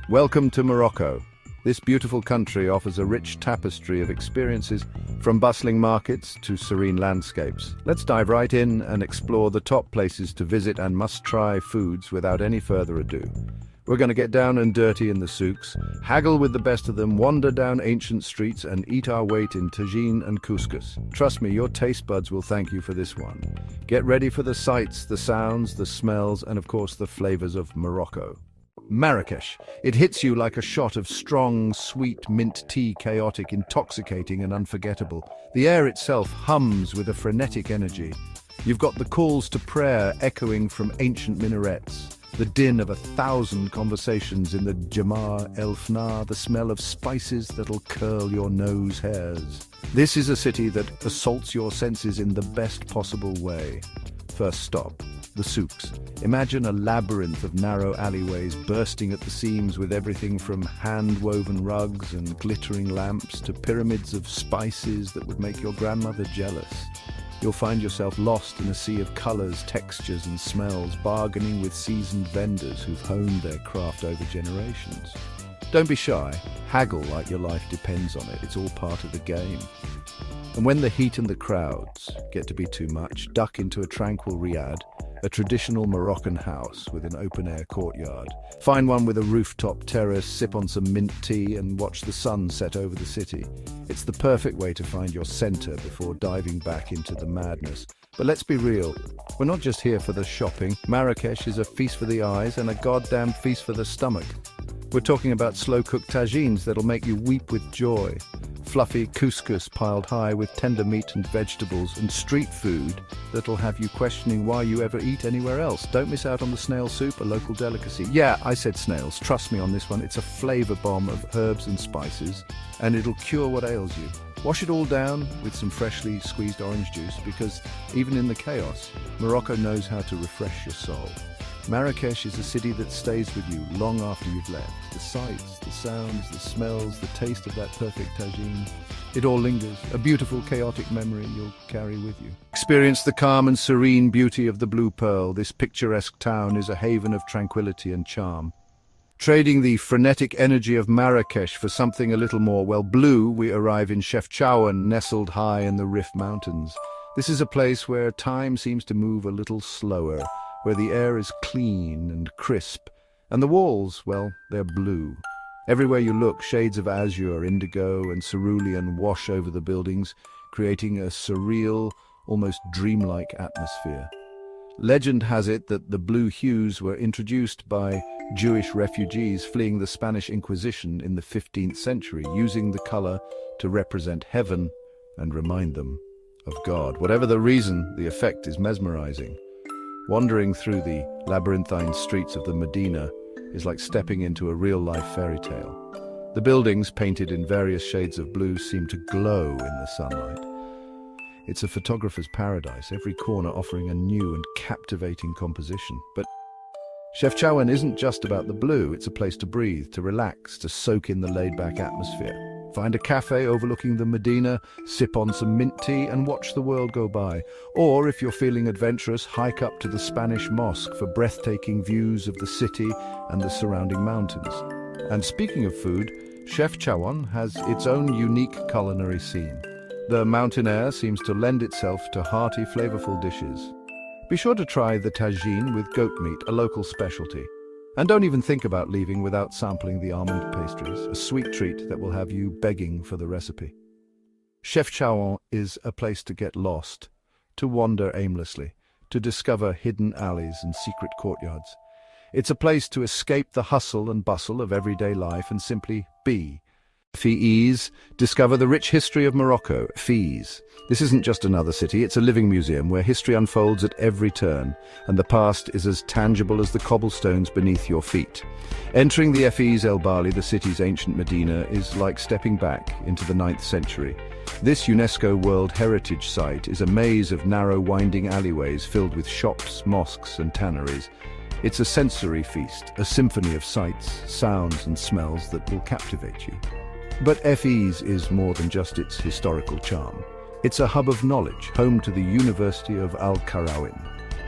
Welcome to Morocco. This beautiful country offers a rich tapestry of experiences, from bustling markets to serene landscapes. Let's dive right in and explore the top places to visit and must-try foods without any further ado. We're going to get down and dirty in the souks, haggle with the best of them, wander down ancient streets and eat our weight in tagine and couscous. Trust me, your taste buds will thank you for this one. Get ready for the sights, the sounds, the smells, and of course the flavors of Morocco. Marrakech. It hits you like a shot of strong, sweet mint tea, chaotic, intoxicating and unforgettable. The air itself hums with a frenetic energy. You've got the calls to prayer echoing from ancient minarets, the din of 1,000 conversations in the Jamar El Fna, the smell of spices that'll curl your nose hairs. This is a city that assaults your senses in the best possible way. First stop, the souks. Imagine a labyrinth of narrow alleyways bursting at the seams with everything from hand-woven rugs and glittering lamps to pyramids of spices that would make your grandmother jealous. You'll find yourself lost in a sea of colors, textures and smells, bargaining with seasoned vendors who've honed their craft over generations. Don't be shy. Haggle like your life depends on it. It's all part of the game. And when the heat and the crowds get to be too much, duck into a tranquil riad, a traditional Moroccan house with an open-air courtyard. Find one with a rooftop terrace, sip on some mint tea and watch the sun set over the city. It's the perfect way to find your center before diving back into the madness. But let's be real, we're not just here for the shopping. Marrakech is a feast for the eyes and a goddamn feast for the stomach. We're talking about slow-cooked tagines that'll make you weep with joy, fluffy couscous piled high with tender meat and vegetables, and street food that'll have you questioning why you ever eat anywhere else. Don't miss out on the snail soup, a local delicacy. Yeah, I said snails. Trust me on this one. It's a flavor bomb of herbs and spices, and it'll cure what ails you. Wash it all down with some freshly squeezed orange juice, because even in the chaos, Morocco knows how to refresh your soul. Marrakech is a city that stays with you long after you've left. The sights, the sounds, the smells, the taste of that perfect tagine. It all lingers, a beautiful, chaotic memory you'll carry with you. Experience the calm and serene beauty of the Blue Pearl. This picturesque town is a haven of tranquility and charm. Trading the frenetic energy of Marrakech for something a little more, well, blue, we arrive in Chefchaouen, nestled high in the Rif Mountains. This is a place where time seems to move a little slower, where the air is clean and crisp, and the walls, well, they're blue. Everywhere you look, shades of azure, indigo, and cerulean wash over the buildings, creating a surreal, almost dreamlike atmosphere. Legend has it that the blue hues were introduced by Jewish refugees fleeing the Spanish Inquisition in the 15th century, using the color to represent heaven and remind them of God. Whatever the reason, the effect is mesmerizing. Wandering through the labyrinthine streets of the Medina is like stepping into a real-life fairy tale. The buildings, painted in various shades of blue, seem to glow in the sunlight. It's a photographer's paradise, every corner offering a new and captivating composition. But Chefchaouen isn't just about the blue. It's a place to breathe, to relax, to soak in the laid-back atmosphere. Find a cafe overlooking the Medina, sip on some mint tea and watch the world go by. Or, if you're feeling adventurous, hike up to the Spanish mosque for breathtaking views of the city and the surrounding mountains. And speaking of food, Chefchaouen has its own unique culinary scene. The mountain air seems to lend itself to hearty, flavorful dishes. Be sure to try the tagine with goat meat, a local specialty. And don't even think about leaving without sampling the almond pastries, a sweet treat that will have you begging for the recipe. Chefchaouen is a place to get lost, to wander aimlessly, to discover hidden alleys and secret courtyards. It's a place to escape the hustle and bustle of everyday life and simply be. Fez, discover the rich history of Morocco. Fez. This isn't just another city, it's a living museum where history unfolds at every turn, and the past is as tangible as the cobblestones beneath your feet. Entering the Fez El Bali, the city's ancient Medina, is like stepping back into the 9th century. This UNESCO World Heritage Site is a maze of narrow, winding alleyways filled with shops, mosques, and tanneries. It's a sensory feast, a symphony of sights, sounds, and smells that will captivate you. But Fez is more than just its historical charm. It's a hub of knowledge, home to the University of Al-Qarawin,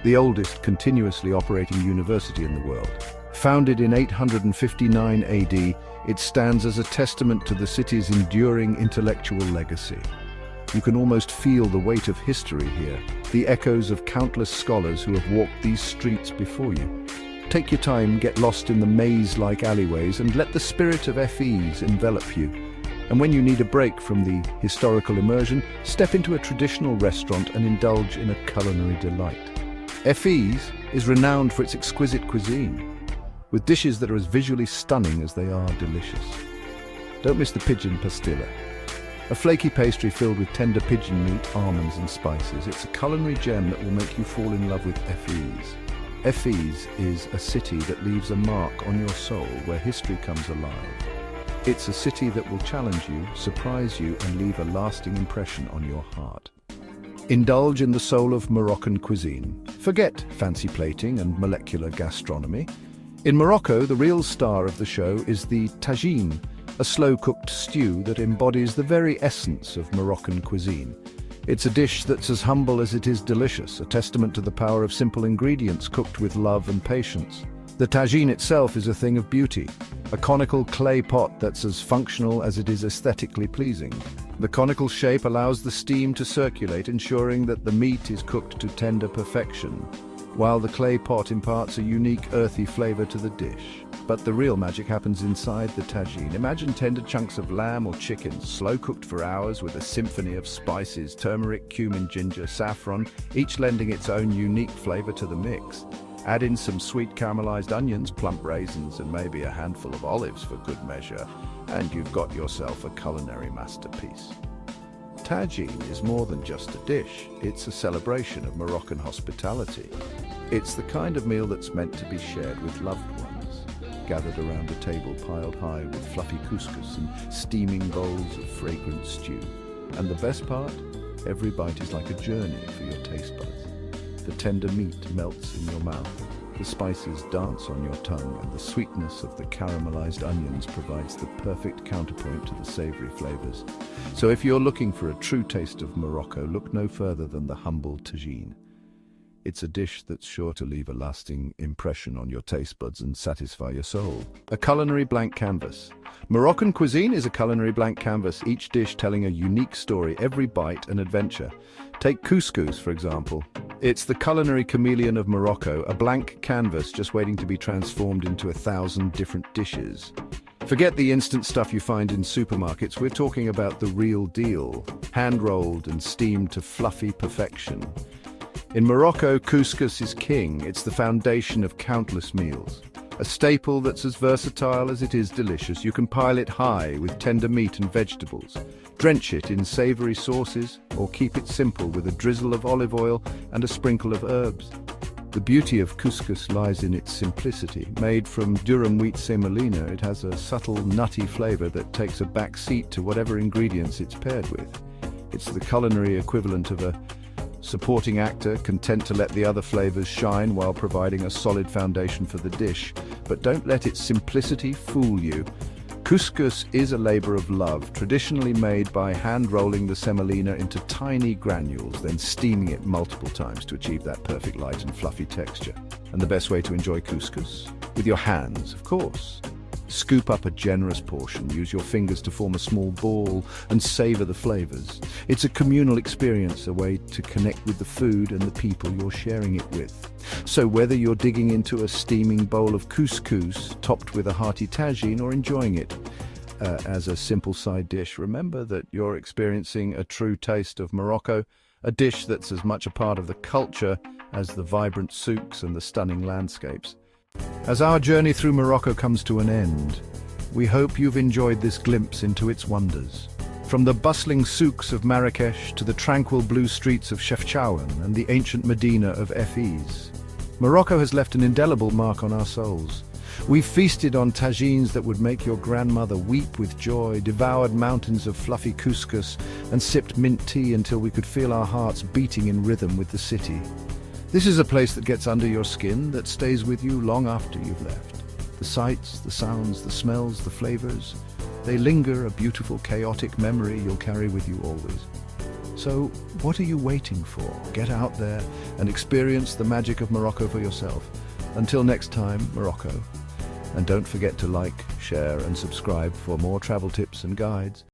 the oldest continuously operating university in the world. Founded in 859 AD, it stands as a testament to the city's enduring intellectual legacy. You can almost feel the weight of history here, the echoes of countless scholars who have walked these streets before you. Take your time, get lost in the maze-like alleyways, and let the spirit of Fes envelop you. And when you need a break from the historical immersion, step into a traditional restaurant and indulge in a culinary delight. Fes is renowned for its exquisite cuisine, with dishes that are as visually stunning as they are delicious. Don't miss the pigeon pastilla, a flaky pastry filled with tender pigeon meat, almonds and spices. It's a culinary gem that will make you fall in love with Fes. Fes is a city that leaves a mark on your soul where history comes alive. It's a city that will challenge you, surprise you, and leave a lasting impression on your heart. Indulge in the soul of Moroccan cuisine. Forget fancy plating and molecular gastronomy. In Morocco, the real star of the show is the tagine, a slow-cooked stew that embodies the very essence of Moroccan cuisine. It's a dish that's as humble as it is delicious, a testament to the power of simple ingredients cooked with love and patience. The tagine itself is a thing of beauty, a conical clay pot that's as functional as it is aesthetically pleasing. The conical shape allows the steam to circulate, ensuring that the meat is cooked to tender perfection, while the clay pot imparts a unique earthy flavor to the dish. But the real magic happens inside the tagine. Imagine tender chunks of lamb or chicken, slow-cooked for hours with a symphony of spices, turmeric, cumin, ginger, saffron, each lending its own unique flavor to the mix. Add in some sweet caramelized onions, plump raisins, and maybe a handful of olives for good measure, and you've got yourself a culinary masterpiece. Tagine is more than just a dish. It's a celebration of Moroccan hospitality. It's the kind of meal that's meant to be shared with loved ones, gathered around a table piled high with fluffy couscous and steaming bowls of fragrant stew. And the best part? Every bite is like a journey for your taste buds. The tender meat melts in your mouth, the spices dance on your tongue, and the sweetness of the caramelized onions provides the perfect counterpoint to the savory flavors. So if you're looking for a true taste of Morocco, look no further than the humble tagine. It's a dish that's sure to leave a lasting impression on your taste buds and satisfy your soul. A culinary blank canvas. Moroccan cuisine is a culinary blank canvas, each dish telling a unique story, every bite an adventure. Take couscous, for example. It's the culinary chameleon of Morocco, a blank canvas just waiting to be transformed into 1,000 different dishes. Forget the instant stuff you find in supermarkets. We're talking about the real deal, hand-rolled and steamed to fluffy perfection. In Morocco, couscous is king. It's the foundation of countless meals. A staple that's as versatile as it is delicious. You can pile it high with tender meat and vegetables, drench it in savory sauces, or keep it simple with a drizzle of olive oil and a sprinkle of herbs. The beauty of couscous lies in its simplicity. Made from durum wheat semolina, it has a subtle, nutty flavor that takes a back seat to whatever ingredients it's paired with. It's the culinary equivalent of a supporting actor, content to let the other flavors shine while providing a solid foundation for the dish. But don't let its simplicity fool you. Couscous is a labor of love, traditionally made by hand-rolling the semolina into tiny granules, then steaming it multiple times to achieve that perfect light and fluffy texture. And the best way to enjoy couscous? With your hands, of course. Scoop up a generous portion, use your fingers to form a small ball, and savor the flavors. It's a communal experience, a way to connect with the food and the people you're sharing it with. So whether you're digging into a steaming bowl of couscous topped with a hearty tagine or enjoying it as a simple side dish, remember that you're experiencing a true taste of Morocco, a dish that's as much a part of the culture as the vibrant souks and the stunning landscapes. As our journey through Morocco comes to an end, we hope you've enjoyed this glimpse into its wonders. From the bustling souks of Marrakech to the tranquil blue streets of Chefchaouen and the ancient Medina of Fes, Morocco has left an indelible mark on our souls. We've feasted on tagines that would make your grandmother weep with joy, devoured mountains of fluffy couscous, and sipped mint tea until we could feel our hearts beating in rhythm with the city. This is a place that gets under your skin, that stays with you long after you've left. The sights, the sounds, the smells, the flavors, they linger, a beautiful, chaotic memory you'll carry with you always. So, what are you waiting for? Get out there and experience the magic of Morocco for yourself. Until next time, Morocco, And don't forget to like, share and subscribe for more travel tips and guides.